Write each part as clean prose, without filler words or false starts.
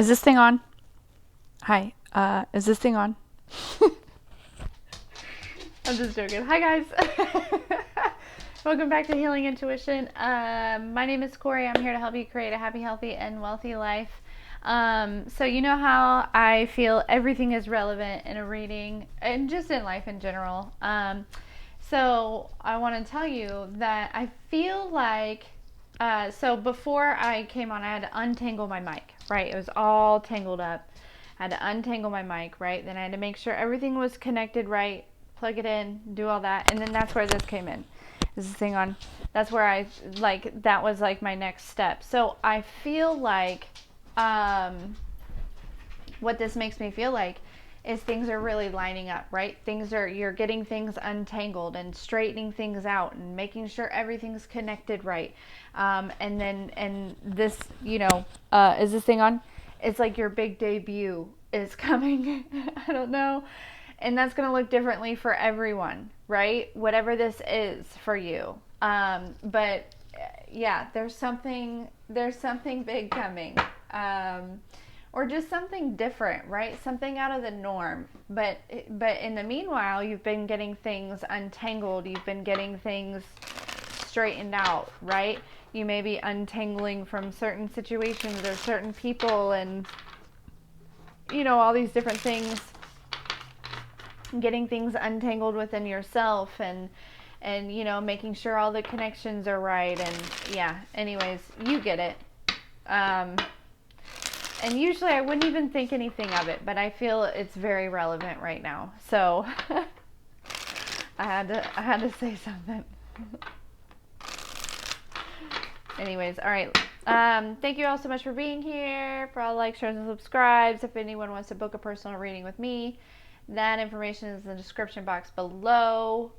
Is this thing on? Hi. Is this thing on? I'm just joking. Hi, guys. Welcome back to Healing Intuition. My name is Corie. I'm here to help you create a happy, healthy, and wealthy life. So you know how I feel everything is relevant in a reading and just in life in general. So I want to tell you that I feel like so before I came on, I had to untangle my mic, right? It was all tangled up. I had to untangle my mic, right? Then I had to make sure everything was connected right, plug it in, do all that, and then that's where this came in. Is this thing on? That's where that was like my next step. So I feel like what this makes me feel like is things are really lining up, right? You're getting things untangled and straightening things out and making sure everything's connected right. And this, is this thing on? It's like your big debut is coming. I don't know. And that's going to look differently for everyone, right? Whatever this is for you. But yeah, there's something big coming. Or just something different, right? Something out of the norm. But in the meanwhile, you've been getting things untangled. You've been getting things straightened out, right? You may be untangling from certain situations or certain people and, all these different things. Getting things untangled within yourself and making sure all the connections are right. And yeah, anyways, you get it. And usually I wouldn't even think anything of it, but I feel it's very relevant right now. So I had to say something. Anyways, all right. Thank you all so much for being here, for all the likes, shares, and subscribes. If anyone wants to book a personal reading with me, that information is in the description box below.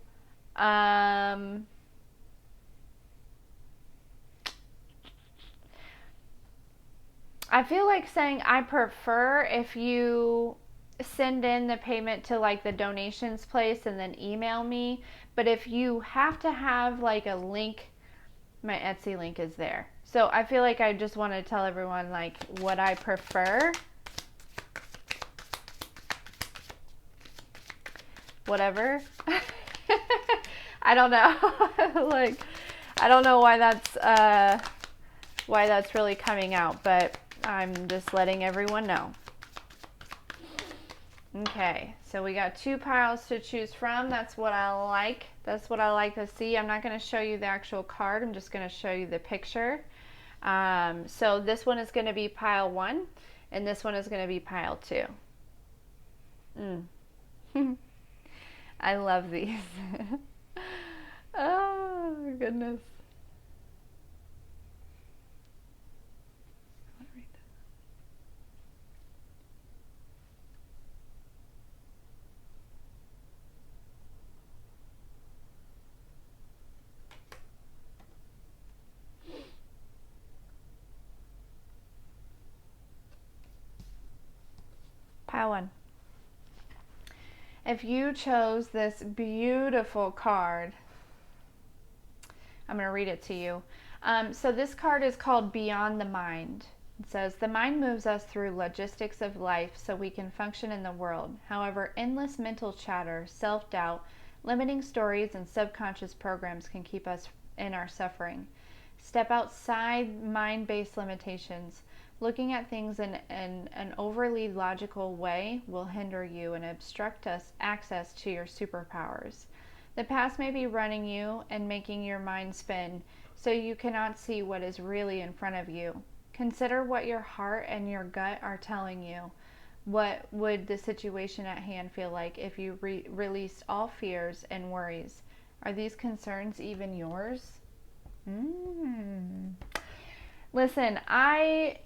I feel like saying I prefer if you send in the payment to like the donations place and then email me. But if you have to have like a link, my Etsy link is there. So I feel like I just want to tell everyone like what I prefer. Whatever. I don't know. I don't know why that's really coming out, but I'm just letting everyone know. Okay, so we got 2 piles to choose from. That's what I like. That's what I like to see. I'm not going to show you the actual card. I'm just going to show you the picture. So this one is going to be pile 1, and this one is going to be pile 2. I love these. Oh, goodness. Pile 1. If you chose this beautiful card, I'm going to read it to you. So this card is called Beyond the Mind. It says, the mind moves us through logistics of life so we can function in the world. However, endless mental chatter, self-doubt, limiting stories, and subconscious programs can keep us in our suffering. Step outside mind-based limitations. Looking at things in an overly logical way will hinder you and obstruct access to your superpowers. The past may be running you and making your mind spin, so you cannot see what is really in front of you. Consider what your heart and your gut are telling you. What would the situation at hand feel like if you released all fears and worries? Are these concerns even yours? Listen, I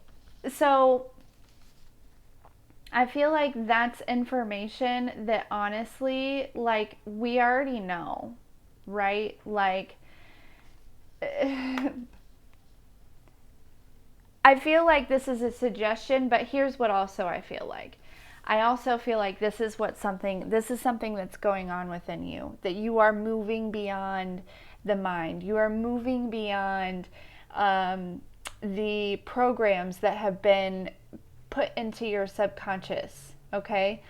feel like that's information that honestly, like, we already know, right? Like, I feel like this is a suggestion, but here's what also I feel like. I also feel like this is something that's going on within you, that you are moving beyond the mind. You are moving beyond the programs that have been put into your subconscious, okay?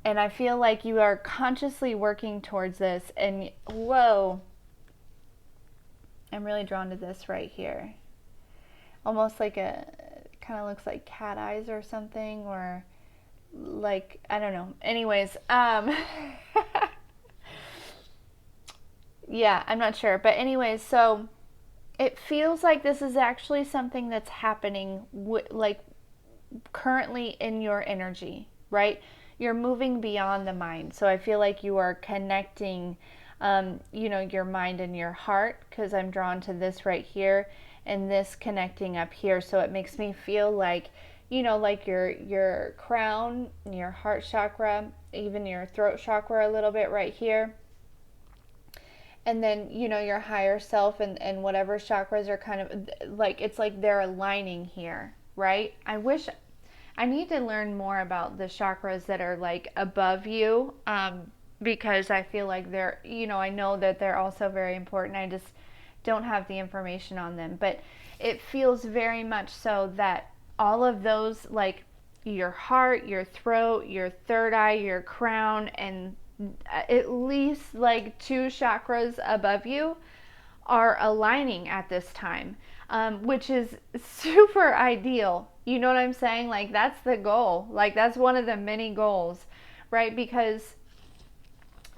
And I feel like you are consciously working towards this. And whoa, I'm really drawn to this right here. Almost like kind of looks like cat eyes or something, or like, I don't know. Anyways, yeah, I'm not sure. But anyways, so it feels like this is actually something that's happening like currently in your energy, right? You're moving beyond the mind. So I feel like you are connecting, your mind and your heart, because I'm drawn to this right here and this connecting up here. So it makes me feel like, like your crown, your heart chakra, even your throat chakra a little bit right here. And then, your higher self and whatever chakras are kind of like, it's like they're aligning here, right? I need to learn more about the chakras that are like above you, because I feel like they're, I know that they're also very important. I just don't have the information on them. But it feels very much so that all of those, like your heart, your throat, your third eye, your crown, and at least like 2 chakras above you are aligning at this time, which is super ideal. You know what I'm saying? Like, that's the goal. Like, that's one of the many goals, right? Because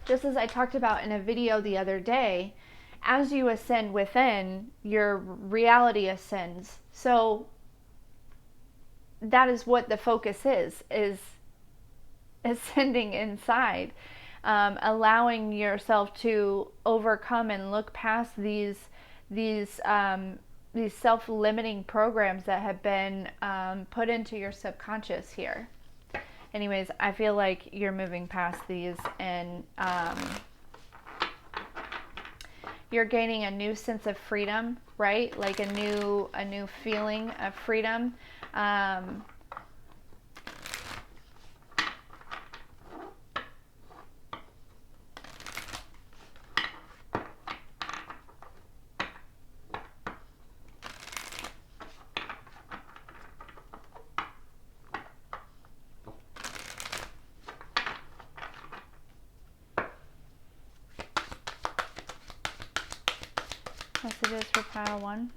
just as I talked about in a video the other day, as you ascend within, your reality ascends. So that is what the focus is ascending inside, allowing yourself to overcome and look past these self-limiting programs that have been put into your subconscious here. Anyways, I feel like you're moving past these, and you're gaining a new sense of freedom, right? Like a new feeling of freedom. Messages for pile 1.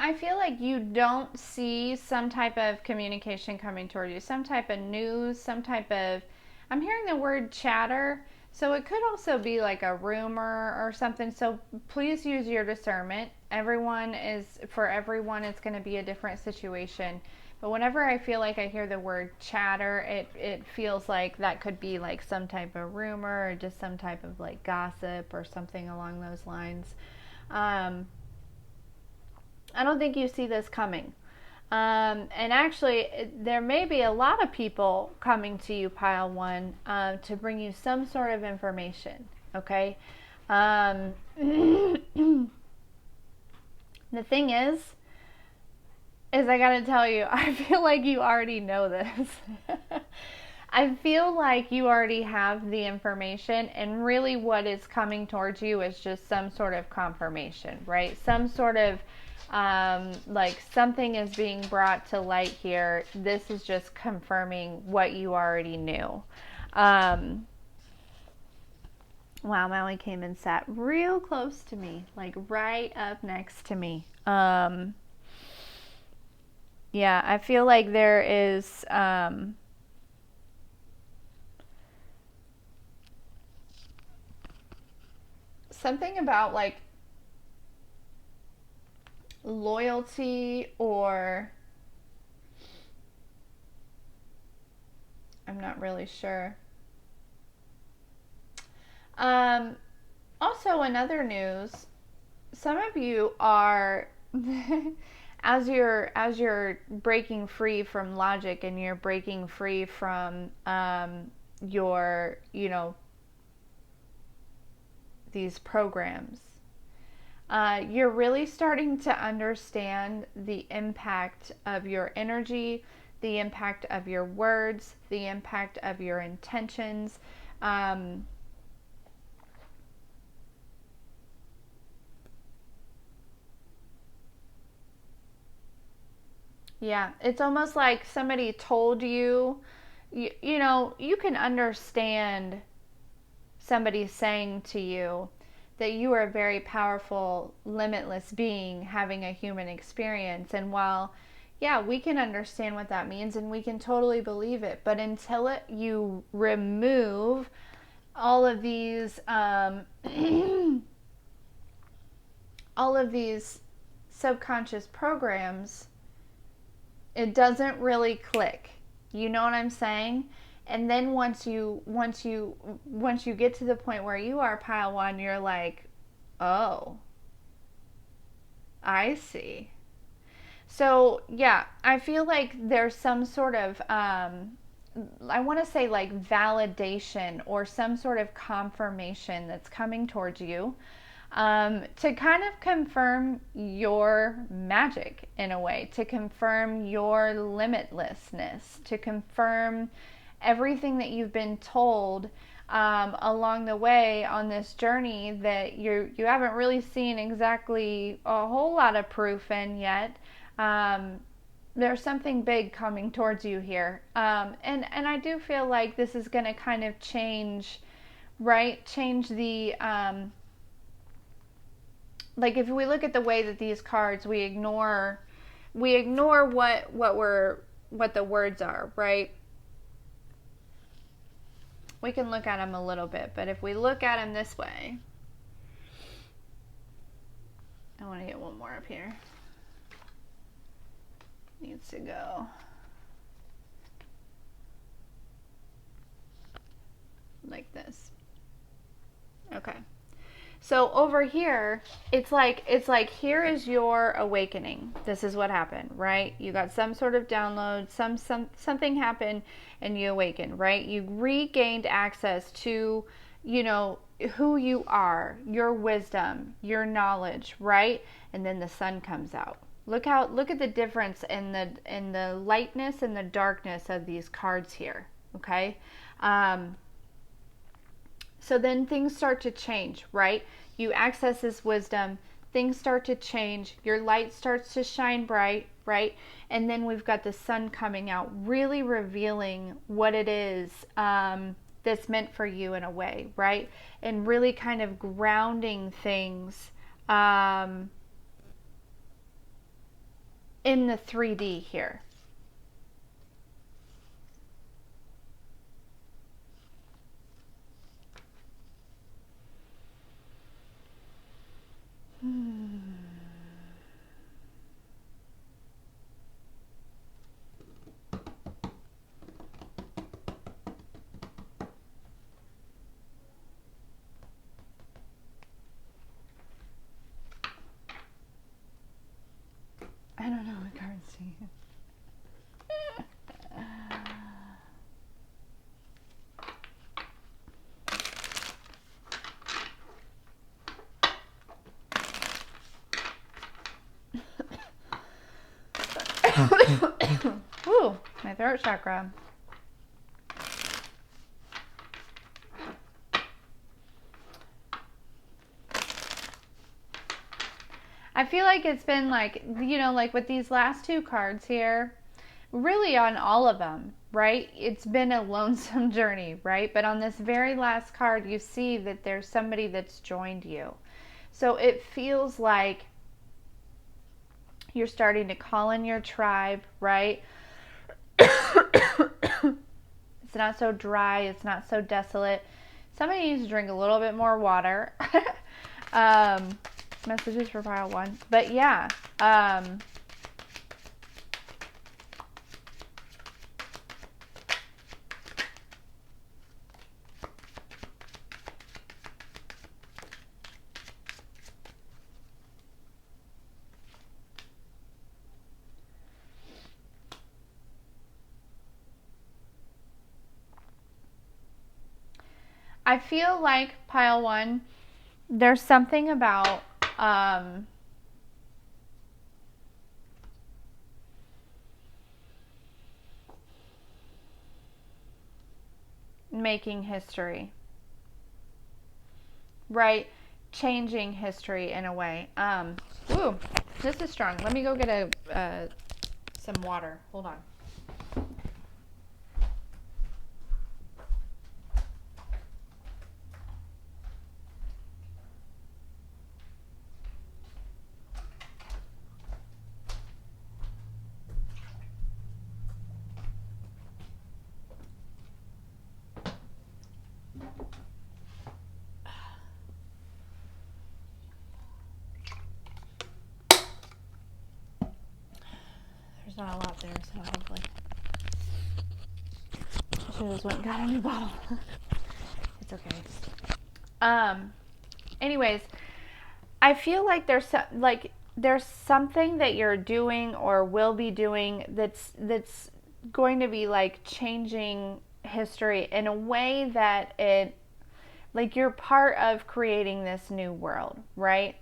I feel like you don't see some type of communication coming toward you, some type of news, some type of, I'm hearing the word chatter, so it could also be like a rumor or something. So please use your discernment. For everyone, it's going to be a different situation. But whenever I feel like I hear the word chatter, it feels like that could be like some type of rumor or just some type of like gossip or something along those lines. I don't think you see this coming. And actually, there may be a lot of people coming to you, pile 1, to bring you some sort of information, okay? The thing is I gotta tell you, I feel like you already know this. I feel like you already have the information, and really what is coming towards you is just some sort of confirmation, right? Some sort of like something is being brought to light here. This is just confirming what you already knew. Wow, Maui came and sat real close to me, like right up next to me. Yeah, I feel like there is something about like loyalty, or I'm not really sure. Also, in other news, some of you are as you're breaking free from logic, and you're breaking free from your these programs. You're really starting to understand the impact of your energy, the impact of your words, the impact of your intentions. Yeah, it's almost like somebody told you, you know, you can understand somebody saying to you that you are a very powerful, limitless being having a human experience. And while, yeah, we can understand what that means and we can totally believe it, but until you remove all of these, all of these subconscious programs, it doesn't really click. You know what I'm saying? And then once you get to the point where you are pile one, you're like, oh, I see. So yeah, I feel like there's some sort of I want to say like validation or some sort of confirmation that's coming towards you, to kind of confirm your magic in a way, to confirm your limitlessness, to confirm everything that you've been told along the way on this journey that you haven't really seen exactly a whole lot of proof in yet. There's something big coming towards you here, and I do feel like this is going to kind of change, right? Change the like if we look at the way that these cards, we ignore what the words are, right? We can look at them a little bit, but if we look at them this way, I want to get one more up here. Needs to go like this. Okay. So over here, it's like here is your awakening. This is what happened, right? You got some sort of download, something happened and you awakened, right? You regained access to, you know, who you are, your wisdom, your knowledge, right? And then the sun comes out. Look at the difference in the lightness and the darkness of these cards here, okay? So then things start to change, right? You access this wisdom, things start to change, your light starts to shine bright, right? And then we've got the sun coming out, really revealing what it is that's meant for you in a way, right? And really kind of grounding things in the 3D here. I don't know what cards to use. Ooh, my throat chakra. I feel like it's been like, you know, like with these last two cards here, really on all of them, right? It's been a lonesome journey, right? But on this very last card, you see that there's somebody that's joined you. So it feels like you're starting to call in your tribe, right? It's not so dry. It's not so desolate. Somebody needs to drink a little bit more water. Messages for pile one. But yeah. I feel like pile one, there's something about Making history, right? Changing history in a way. Ooh, this is strong. Let me go get some water. Hold on. There's not a lot there, so hopefully. I should have just went and got a new bottle. It's okay. Anyways, I feel like there's something that you're doing or will be doing that's going to be like changing history in a way that it, like, you're part of creating this new world, right?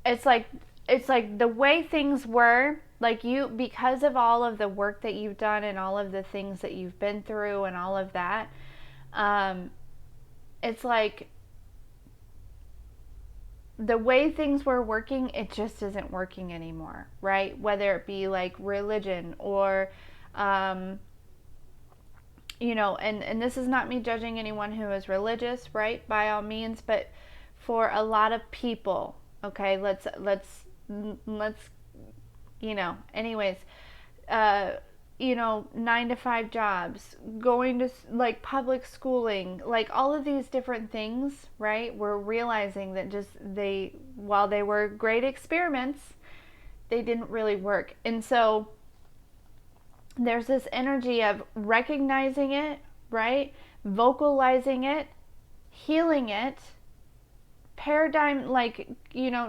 It's like the way things were, like, you, because of all of the work that you've done and all of the things that you've been through and all of that, it's like the way things were working, it just isn't working anymore, right? Whether it be like religion or and this is not me judging anyone who is religious, right? By all means, but for a lot of people, okay, let's anyways, 9 to 5 jobs, going to like public schooling, like all of these different things, right? We're realizing that while they were great experiments, they didn't really work. And so there's this energy of recognizing it, right? Vocalizing it, healing it, paradigm,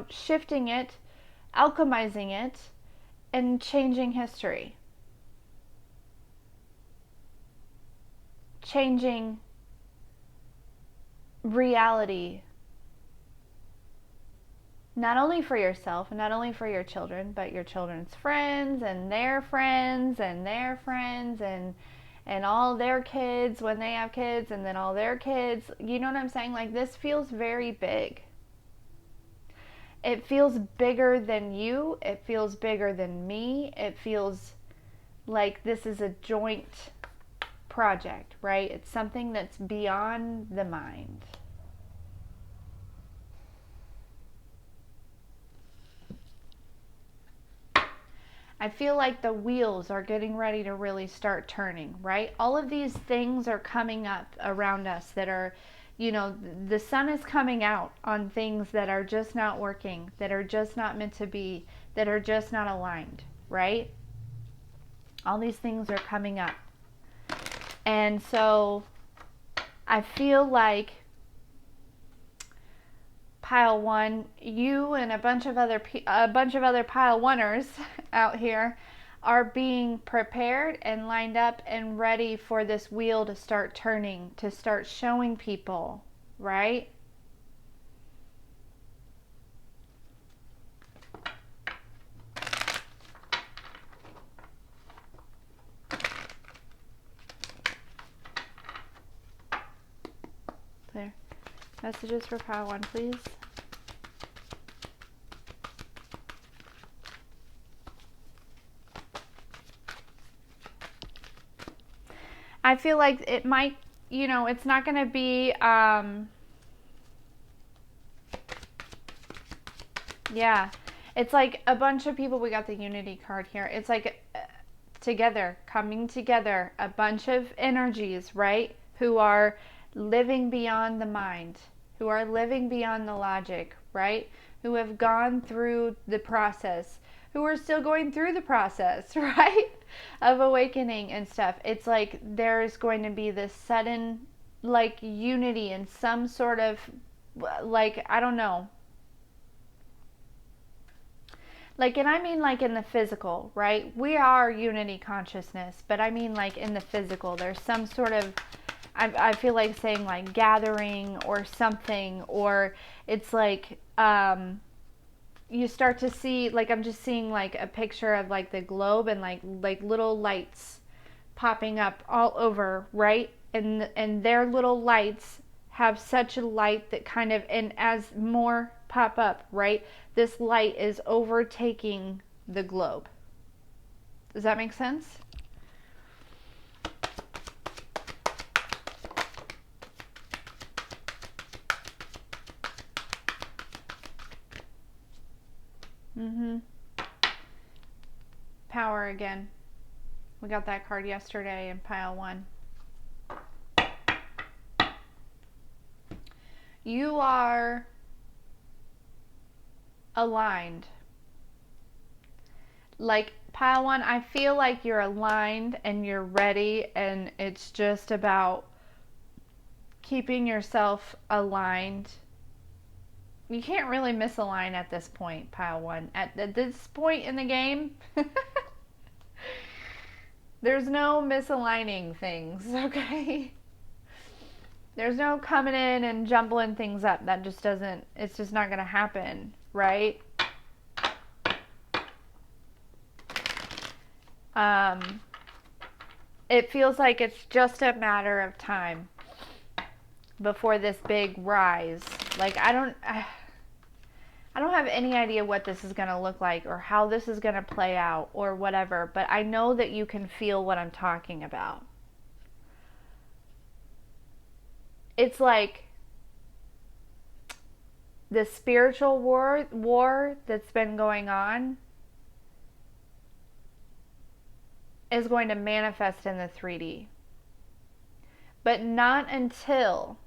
shifting it, alchemizing it, and changing history. Changing reality. Not only for yourself, and not only for your children, but your children's friends and their friends and their friends and all their kids when they have kids, and then all their kids. You know what I'm saying? Like, this feels very big. It feels bigger than you. It feels bigger than me. It feels like this is a joint project, right? It's something that's beyond the mind. I feel like the wheels are getting ready to really start turning, right? All of these things are coming up around us that are, the sun is coming out on things that are just not working, that are just not meant to be, that are just not aligned, right? All these things are coming up. And so I feel like pile one, you and a bunch of other pile oneers out here are being prepared and lined up and ready for this wheel to start turning, to start showing people, right? There. Messages for pile one, please. I feel like it might, it's not going to be, yeah, it's like a bunch of people. We got the unity card here. It's like together, coming together, a bunch of energies, right? Who are living beyond the mind, who are living beyond the logic, right? Who have gone through the process, who are still going through the process, right? Of awakening and stuff. It's like there's going to be this sudden, like, unity and some sort of, like, I don't know. Like, and I mean like in the physical, right? We are unity consciousness, but I mean like in the physical. There's some sort of I feel like saying like gathering or something, or it's like you start to see, like I'm just seeing like a picture of like the globe and like little lights popping up all over, right? And their little lights have such a light that kind of, and as more pop up, right, this light is overtaking the globe. Does that make sense? Mm-hmm. Power again. We got that card yesterday in pile 1. You are aligned. Like pile 1, I feel like you're aligned and you're ready, and it's just about keeping yourself aligned. You can't really misalign at this point, pile 1. At this point in the game, there's no misaligning things, okay? There's no coming in and jumbling things up. That just doesn't, it's just not going to happen, right? It feels like it's just a matter of time before this big rise. Like I don't have any idea what this is going to look like or how this is going to play out or whatever, but I know that you can feel what I'm talking about. It's like the spiritual war that's been going on is going to manifest in the 3D. But not until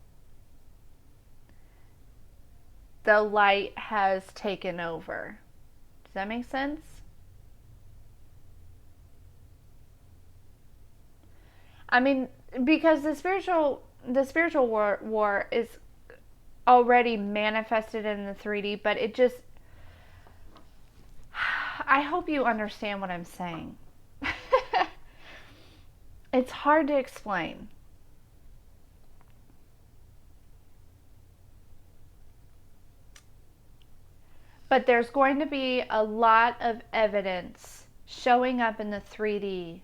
the light has taken over. Does that make sense? I mean, because the spiritual war is already manifested in the 3D, but it just, I hope you understand what I'm saying. It's hard to explain. But there's going to be a lot of evidence showing up in the 3D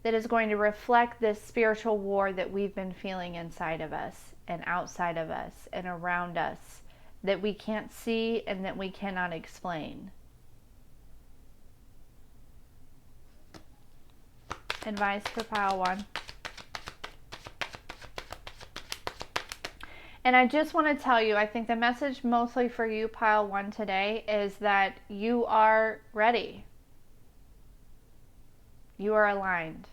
that is going to reflect this spiritual war that we've been feeling inside of us and outside of us and around us, that we can't see and that we cannot explain. Advice for pile 1. And I just want to tell you, I think the message mostly for you, pile 1, today is that you are ready. You are aligned.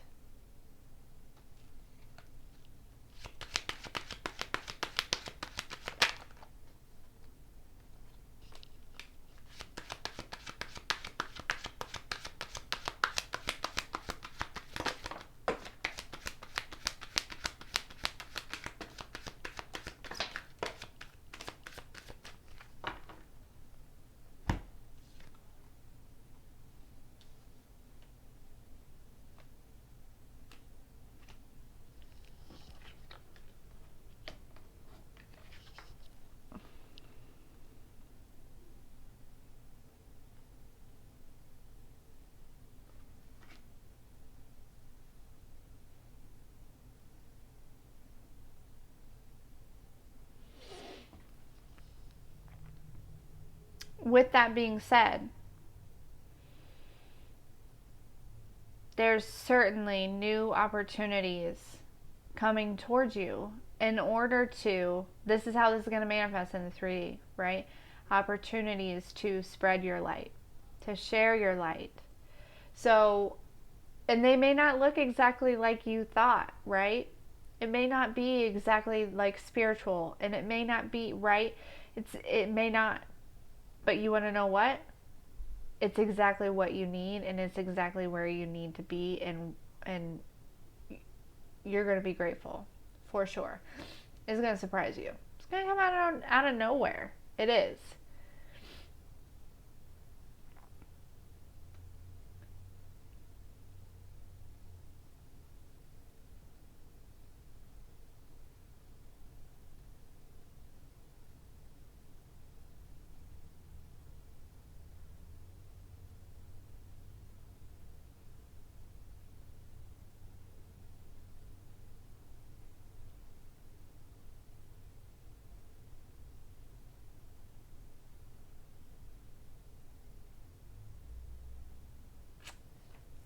With that being said, there's certainly new opportunities coming towards you in order to, this is how this is going to manifest in the 3D, right? Opportunities to spread your light, to share your light. So, and they may not look exactly like you thought, right? It may not be exactly like spiritual, and it may not be, right? It may not, but you want to know what? It's exactly what you need, and it's exactly where you need to be, and you're going to be grateful, for sure. It's going to surprise you. It's going to come out of nowhere. It is.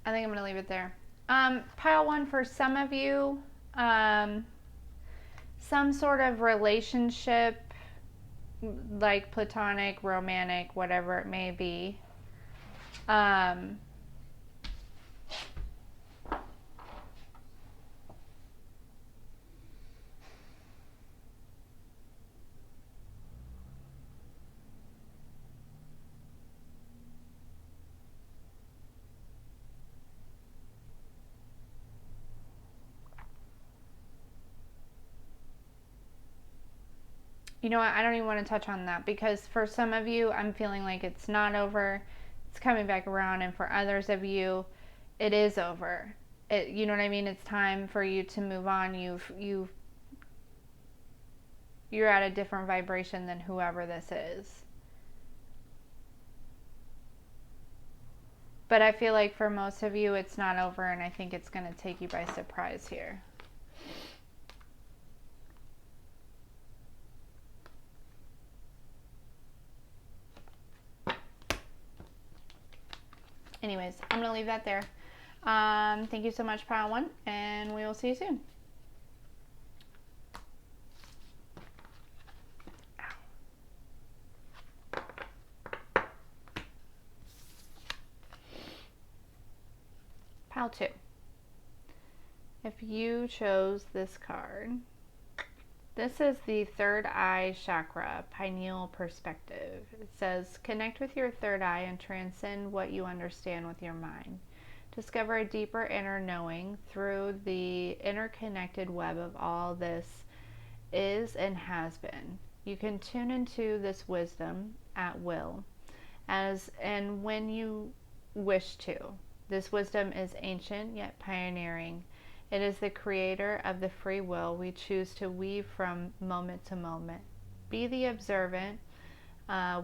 I think I'm going to leave it there. Pile 1, for some of you, some sort of relationship, like platonic, romantic, whatever it may be. You know what? I don't even want to touch on that, because for some of you, I'm feeling like it's not over. It's coming back around. And for others of you, it is over. You know what I mean? It's time for you to move on. You're at a different vibration than whoever this is. But I feel like for most of you, it's not over, and I think it's going to take you by surprise here. Anyways, I'm going to leave that there. Thank you so much, Pile 1, and we will see you soon. Pile 2. If you chose this card, this is the third eye chakra, pineal perspective. It says, connect with your third eye and transcend what you understand with your mind. Discover a deeper inner knowing through the interconnected web of all this is and has been. You can tune into this wisdom at will, as and when you wish to. This wisdom is ancient yet pioneering. It is the creator of the free will we choose to weave from moment to moment. Be the observant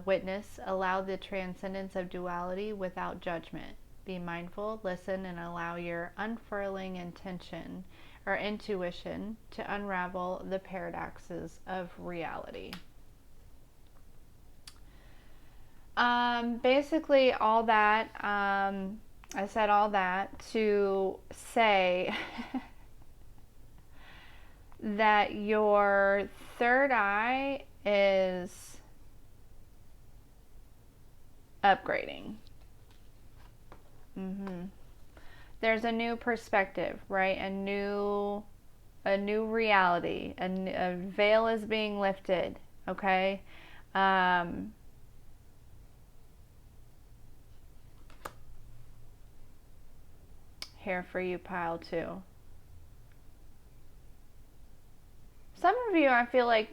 witness. Allow the transcendence of duality without judgment. Be mindful, listen, and allow your unfurling intention or intuition to unravel the paradoxes of reality. Basically, all that, I said all that to say that your third eye is upgrading. There's a new perspective, right? A new reality. A veil is being lifted, okay? Here for you, Pile 2. Some of you, I feel like,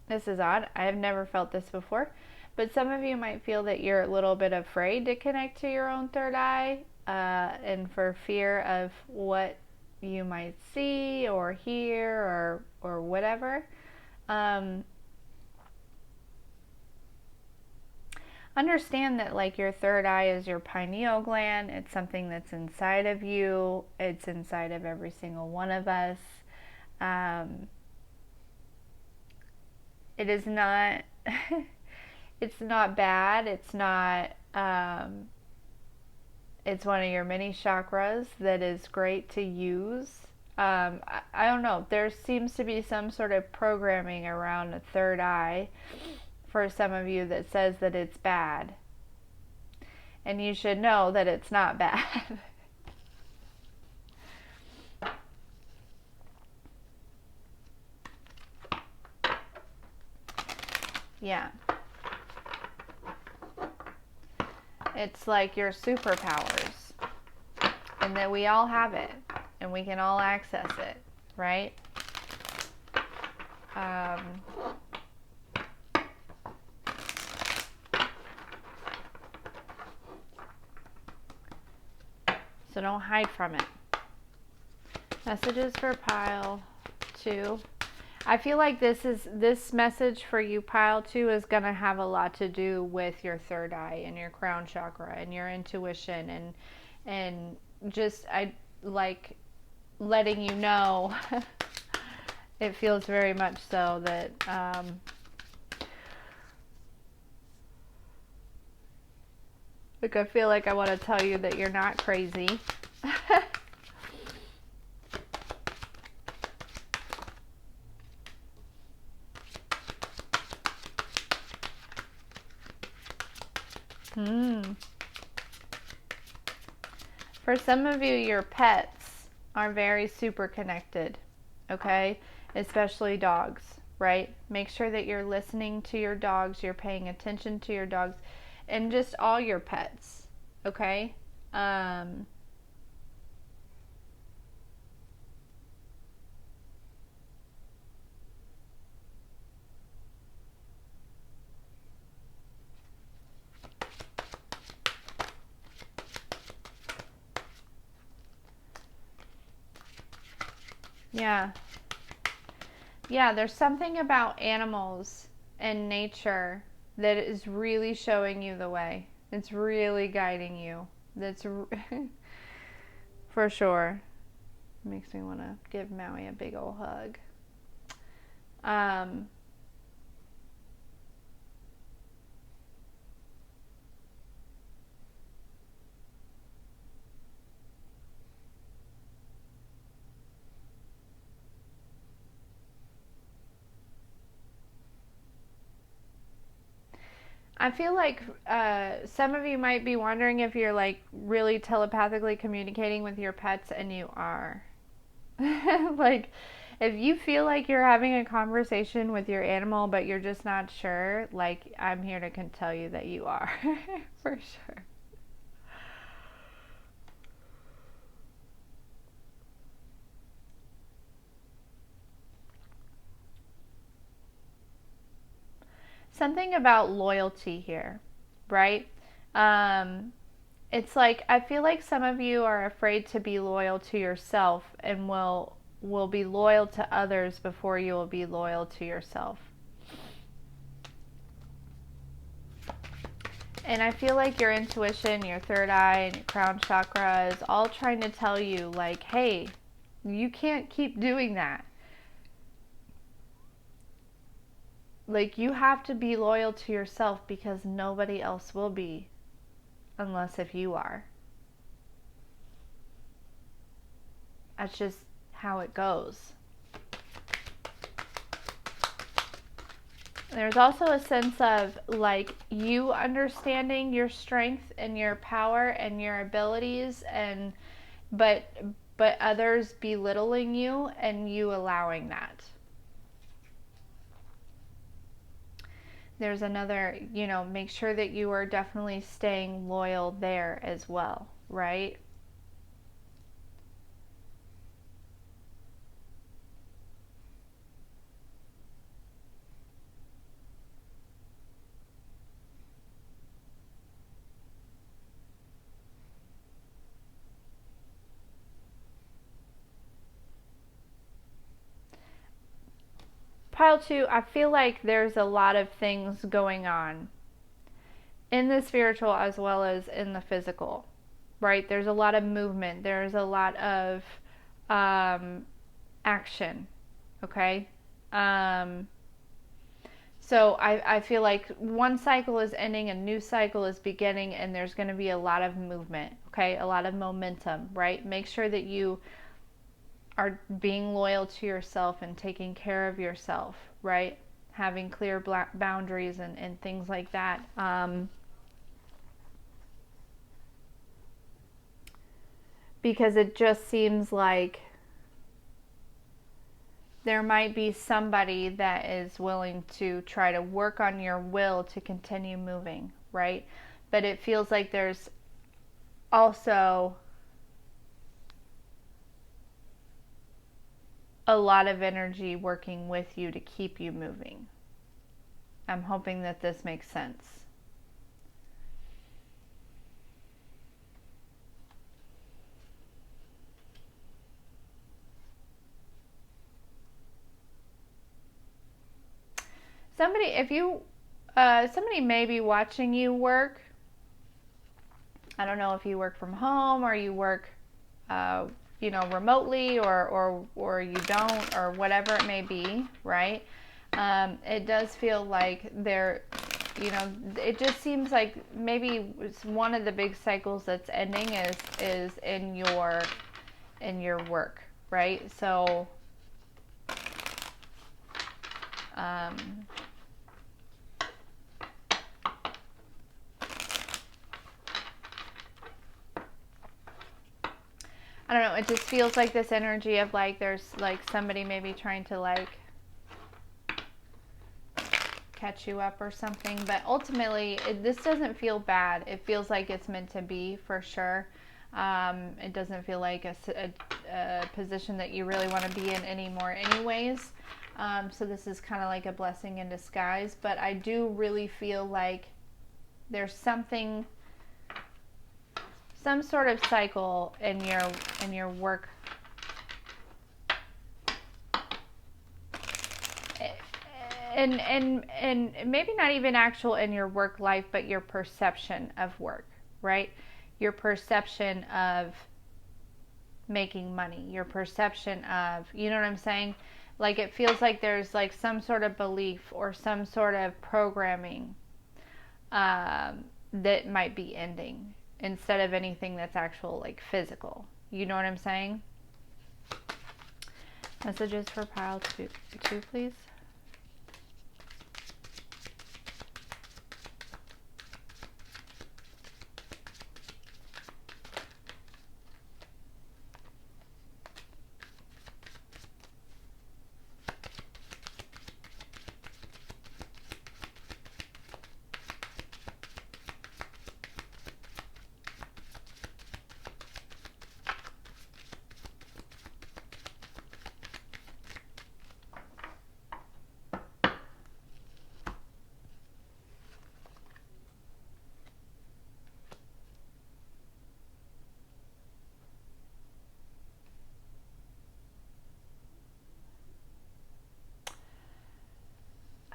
this is odd, I have never felt this before, but some of you might feel that you're a little bit afraid to connect to your own third eye, and for fear of what you might see or hear or whatever. Understand that, like, your third eye is your pineal gland. It's something that's inside of you. It's inside of every single one of us. It is not it's not bad. It's not it's one of your many chakras that is great to use. I don't know. There seems to be some sort of programming around a third eye for some of you that says that it's bad. And you should know that it's not bad. Yeah. It's like your superpowers. And that we all have it. And we can all access it. Right? So don't hide from it. Messages for Pile 2. I feel like this message for you, Pile 2, is going to have a lot to do with your third eye and your crown chakra and your intuition and just, I like letting you know. It feels very much so that Like, I feel like I want to tell you that you're not crazy. For some of you, your pets are very super connected, okay? Especially dogs, right? Make sure that you're listening to your dogs, you're paying attention to your dogs, and just all your pets, okay? Yeah. Yeah, there's something about animals and nature that is really showing you the way. It's really guiding you. That's for sure. Makes me want to give Maui a big old hug. I feel like some of you might be wondering if you're like really telepathically communicating with your pets, and you are. Like, if you feel like you're having a conversation with your animal but you're just not sure, like, I'm here to tell you that you are. For sure. Something about loyalty here, right? It's like, I feel like some of you are afraid to be loyal to yourself, and will be loyal to others before you will be loyal to yourself. And I feel like your intuition, your third eye, and your crown chakra is all trying to tell you, like, hey, you can't keep doing that. Like, you have to be loyal to yourself, because nobody else will be, unless if you are. That's just how it goes. There's also a sense of, like, you understanding your strength and your power and your abilities, and but others belittling you, and you allowing that. There's another, make sure that you are definitely staying loyal there as well, right? Pile 2, I feel like there's a lot of things going on in the spiritual as well as in the physical, right? There's a lot of movement. There's a lot of action, okay? So I feel like one cycle is ending, a new cycle is beginning, and there's going to be a lot of movement, okay? A lot of momentum, right? Make sure that you are being loyal to yourself and taking care of yourself, right? Having clear boundaries and things like that. Because it just seems like there might be somebody that is willing to try to work on your will to continue moving, right? But it feels like there's also a lot of energy working with you to keep you moving. I'm hoping that this makes sense. Somebody may be watching you work. I don't know if you work from home or you work, remotely, or you don't, or whatever it may be, right? It does feel like you know, it just seems like maybe it's one of the big cycles that's ending is in your work, right? So I don't know, it just feels like this energy of like there's like somebody maybe trying to like catch you up or something, but ultimately this doesn't feel bad. It feels like it's meant to be for sure. It doesn't feel like a position that you really want to be in anymore anyways. So this is kind of like a blessing in disguise, but I do really feel like there's something, some sort of cycle in your work, and maybe not even actual in your work life, but your perception of work, right? Your perception of making money, your perception of, you know what I'm saying? Like it feels like there's like some sort of belief or some sort of programming that might be ending instead of anything that's actual like physical. You know what I'm saying? Messages for pile two, please.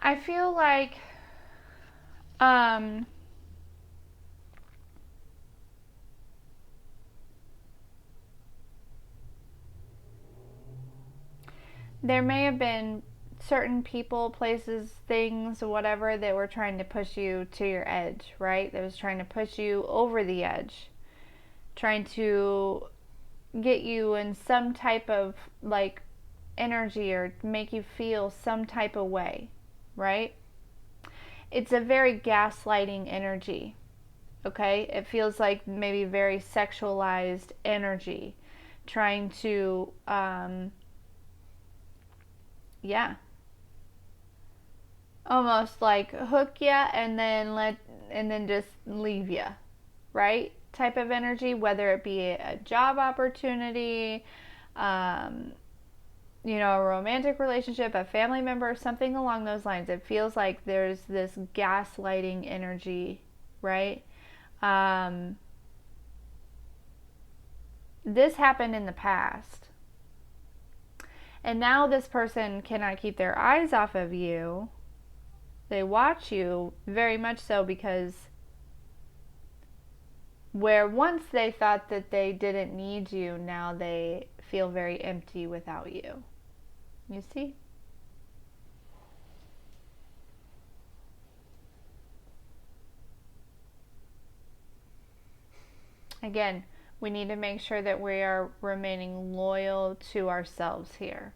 I feel like there may have been certain people, places, things, whatever, that were trying to push you to your edge, right? That was trying to push you over the edge, trying to get you in some type of like energy or make you feel some type of way, right? It's a very gaslighting energy, okay? It feels like maybe very sexualized energy, trying to, yeah, almost like hook ya and then just leave ya, right? Type of energy, whether it be a job opportunity, um, you know, a romantic relationship, a family member, something along those lines. It feels like there's this gaslighting energy, right? This happened in the past. And now this person cannot keep their eyes off of you. They watch you very much so, because where once they thought that they didn't need you, now they feel very empty without you. You see? Again, we need to make sure that we are remaining loyal to ourselves here.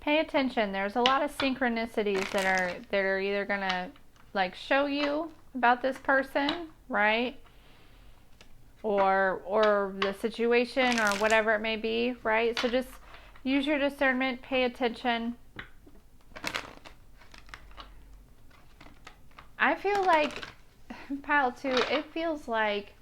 Pay attention. There's a lot of synchronicities that are either gonna like show you about this person, right? Or the situation or whatever it may be, right? So just use your discernment, pay attention. I feel like pile 2, it feels like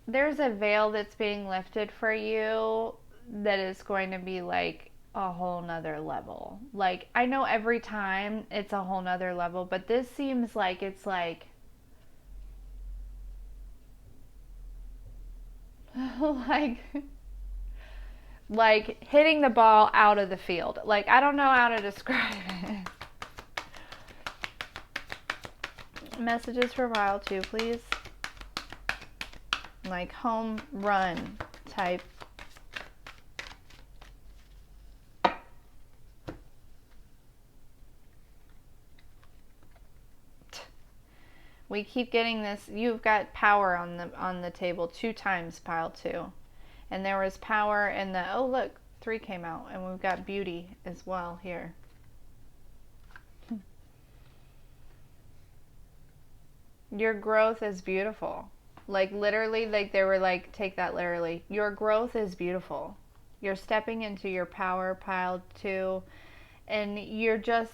there's a veil that's being lifted for you that is going to be like a whole nother level. Like, I know every time it's a whole nother level, but this seems like it's like like like hitting the ball out of the field. Like, I don't know how to describe it. Messages for pile 2, please. Like home run type. We keep getting this. You've got power on the table 2 times, pile 2. And there was power in the, oh look, 3 came out, and we've got beauty as well here. Your growth is beautiful. Like, literally, like they were like, take that literally. Your growth is beautiful. You're stepping into your power, pile 2, and you're just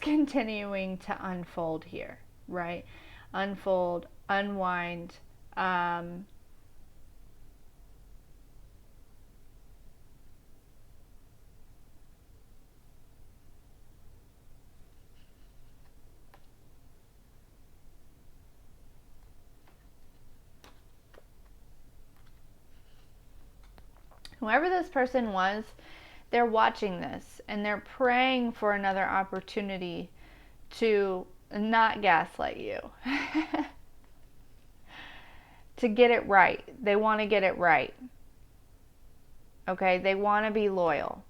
continuing to unfold here, right? Unfold, unwind. Whoever this person was, they're watching this and they're praying for another opportunity to not gaslight you. To get it right. They want to get it right. Okay? They want to be loyal.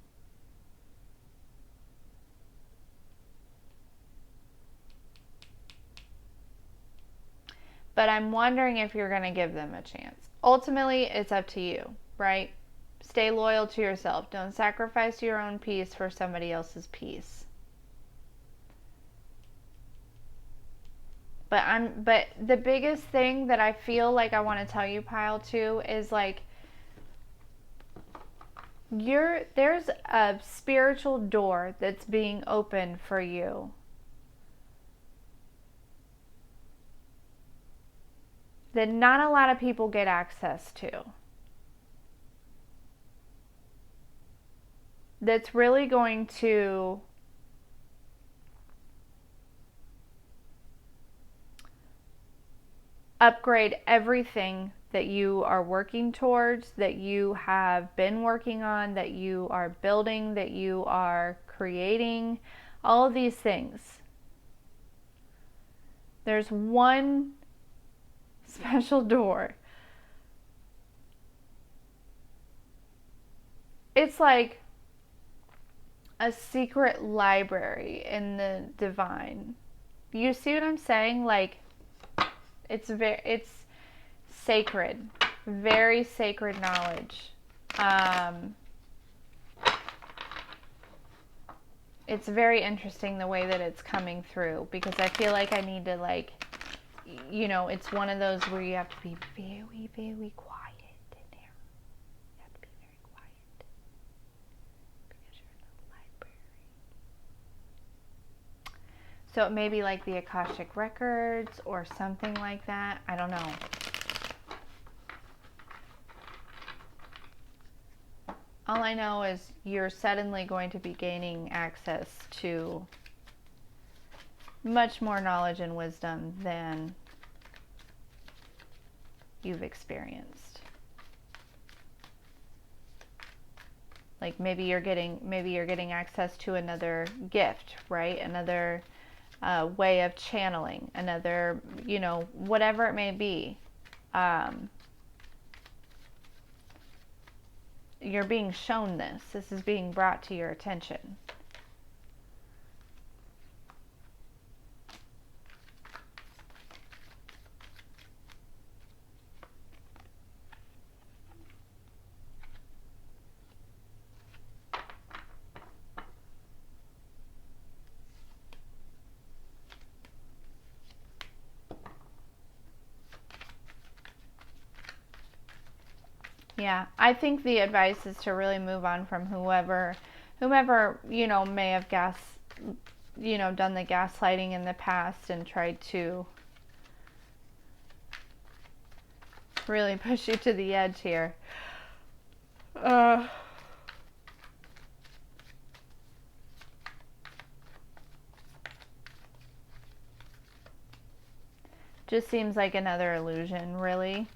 But I'm wondering if you're going to give them a chance. Ultimately, it's up to you, right? Stay loyal to yourself. Don't sacrifice your own peace for somebody else's peace. But the biggest thing that I feel like I want to tell you, pile 2, is like there's a spiritual door that's being opened for you. That not a lot of people get access to. That's really going to upgrade everything that you are working towards, that you have been working on, that you are building, that you are creating, all of these things. There's one special door. It's like a secret library in the divine. You see what I'm saying? Like, it's sacred, very sacred knowledge. It's very interesting the way that it's coming through, because I feel like I need to, like, you know, it's one of those where you have to be very, very quiet in there. You have to be very quiet because you're in the library. So it may be like the Akashic Records or something like that. I don't know. All I know is you're suddenly going to be gaining access to much more knowledge and wisdom than you've experienced. Like maybe you're getting access to another gift, right? Another way of channeling, another, you know, whatever it may be. You're being shown this. This is being brought to your attention. Yeah, I think the advice is to really move on from whomever, you know, may have done the gaslighting in the past and tried to really push you to the edge here. Just seems like another illusion, really.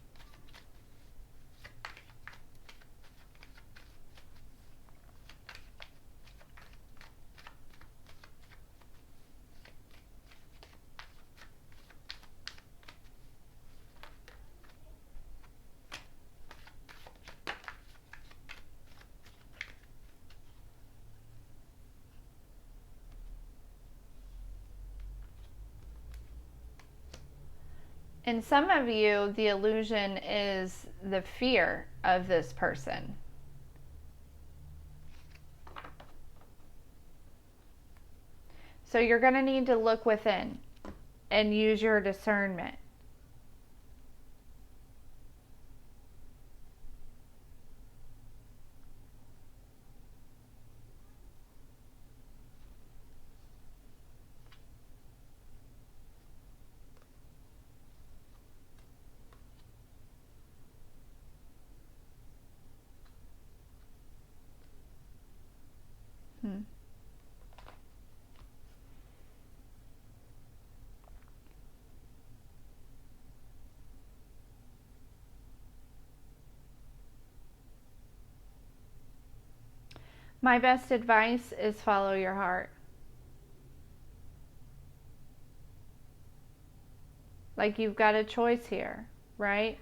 And some of you, the illusion is the fear of this person. So you're going to need to look within and use your discernment. My best advice is follow your heart. Like, you've got a choice here, right?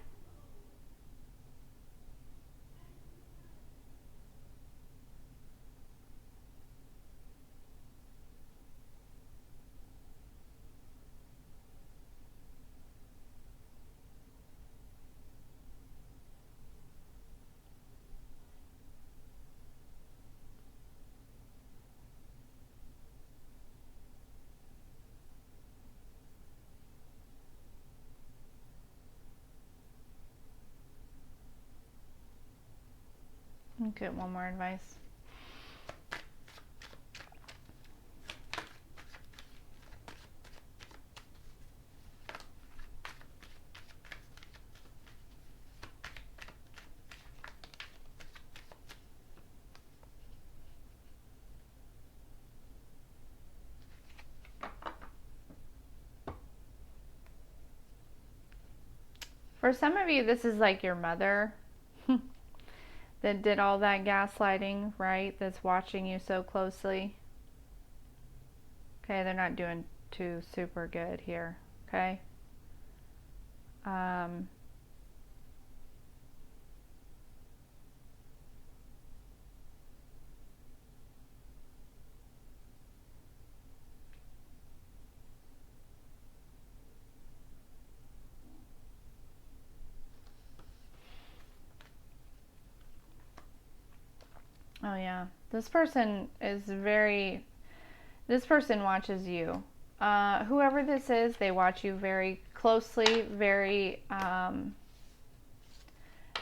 Get one more advice. For some of you, this is like your mother that did all that gaslighting, right? That's watching you so closely. Okay, they're not doing too super good here, okay? Oh yeah, this person watches you. Whoever this is, they watch you very closely,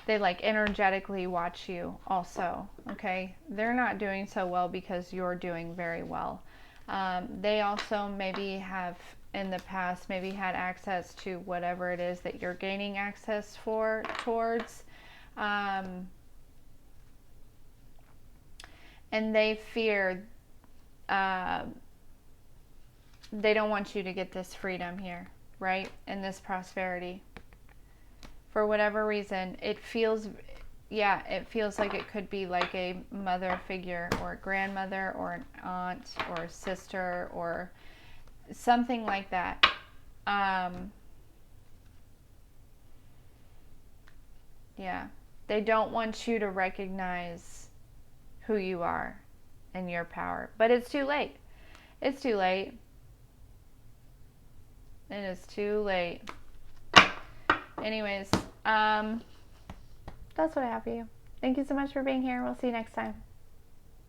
they like energetically watch you also, okay? They're not doing so well because you're doing very well. They also maybe have in the past maybe had access to whatever it is that you're gaining access towards. And they fear, they don't want you to get this freedom here, right? And this prosperity. For whatever reason, it feels like it could be like a mother figure or a grandmother or an aunt or a sister or something like that. Yeah. They don't want you to recognize who you are and your power. But it's too late. It's too late. It is too late. Anyways, that's what I have for you. Thank you so much for being here. We'll see you next time.